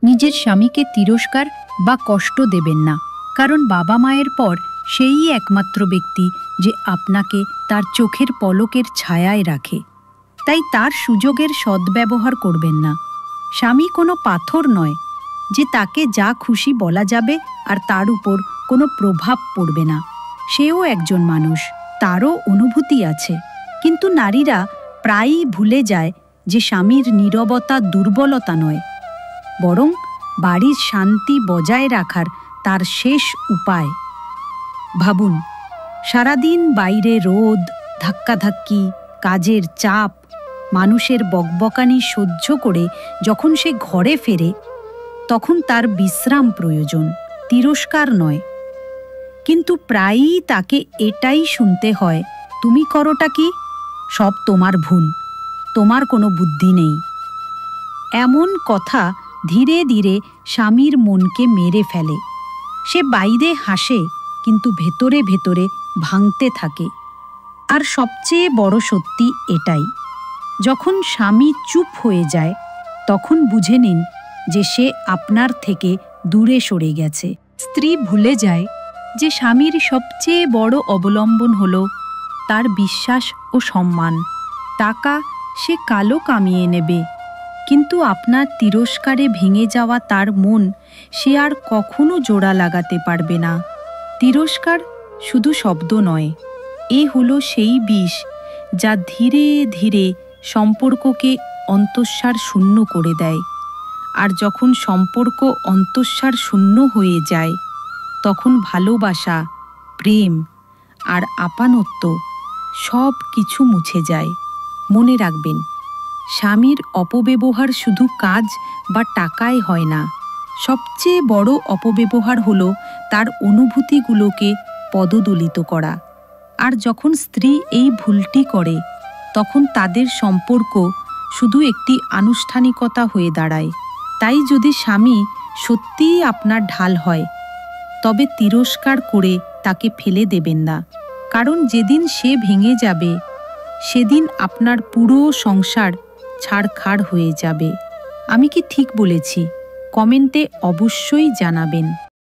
নিজের স্বামীকে তিরস্কার বা কষ্ট দেবেন না, কারণ বাবা মায়ের পর সেই একমাত্র ব্যক্তি যে আপনাকে তার চোখের পলকের ছায়ায় রাখে। তাই তার সুযোগের সদ্ব্যবহার করবেন না। স্বামী কোনো পাথর নয় যে তাকে যা খুশি বলা যাবে আর তার উপর কোনো প্রভাব পড়বে না। সেও একজন মানুষ, তারও অনুভূতি আছে। কিন্তু নারীরা প্রায়ই ভুলে যায় যে স্বামীর নীরবতা দুর্বলতা নয়, বরং বাড়ির শান্তি বজায় রাখার তার শেষ উপায়। ভাবুন, সারাদিন বাইরে রোদ, ধাক্কাধাক্কি, কাজের চাপ, মানুষের বকবকানি সহ্য করে যখন সে ঘরে ফেরে, তখন তার বিশ্রাম প্রয়োজন, তিরস্কার নয়। কিন্তু প্রায়ই তাকে এটাই শুনতে হয়, তুমি করোটা কি? সব তোমার ভুল, তোমার কোনো বুদ্ধি নেই। এমন কথা ধীরে ধীরে স্বামীর মনকে মেরে ফেলে। সে বাইরে হাসে, কিন্তু ভেতরে ভেতরে ভাঙতে থাকে। আর সবচেয়ে বড় সত্যি এটাই, যখন স্বামী চুপ হয়ে যায়, তখন বুঝে নিন যে সে আপনার থেকে দূরে সরে গেছে। স্ত্রী ভুলে যায় যে স্বামীর সবচেয়ে বড় অবলম্বন হল তার বিশ্বাস ও সম্মান। টাকা সে কালো কামিয়ে নেবে, কিন্তু আপনার তিরস্কারে ভেঙে যাওয়া তার মন সে আর কখনো জোড়া লাগাতে পারবে না। তিরস্কার শুধু শব্দ নয়, এ হলো সেই বিষ যা ধীরে ধীরে সম্পর্ককে অন্তঃসার শূন্য করে দেয়। আর যখন সম্পর্ক অন্তঃসার শূন্য হয়ে যায়, তখন ভালোবাসা, প্রেম আর আপানত্ব সব কিছু মুছে যায়। মনে রাখবেন, স্বামীর অপব্যবহার শুধু কাজ বা টাকায় হয় না। সবচেয়ে বড় অপব্যবহার হলো তার অনুভূতিগুলোকে পদদলিত করা। আর যখন স্ত্রী এই ভুলটি করে, তখন তাদের সম্পর্ক শুধু একটি আনুষ্ঠানিকতা হয়ে দাঁড়ায়। তাই যদি স্বামী সত্যিই আপনার ঢাল হয়, তবে তিরস্কার করে তাকে ফেলে দেবেন না, কারণ যেদিন সে ভেঙে যাবে, সেদিন আপনার পুরো সংসার ছাড়খাড় হয়ে যাবে। আমি কি ঠিক বলেছি? কমেন্টে অবশ্যই জানাবেন।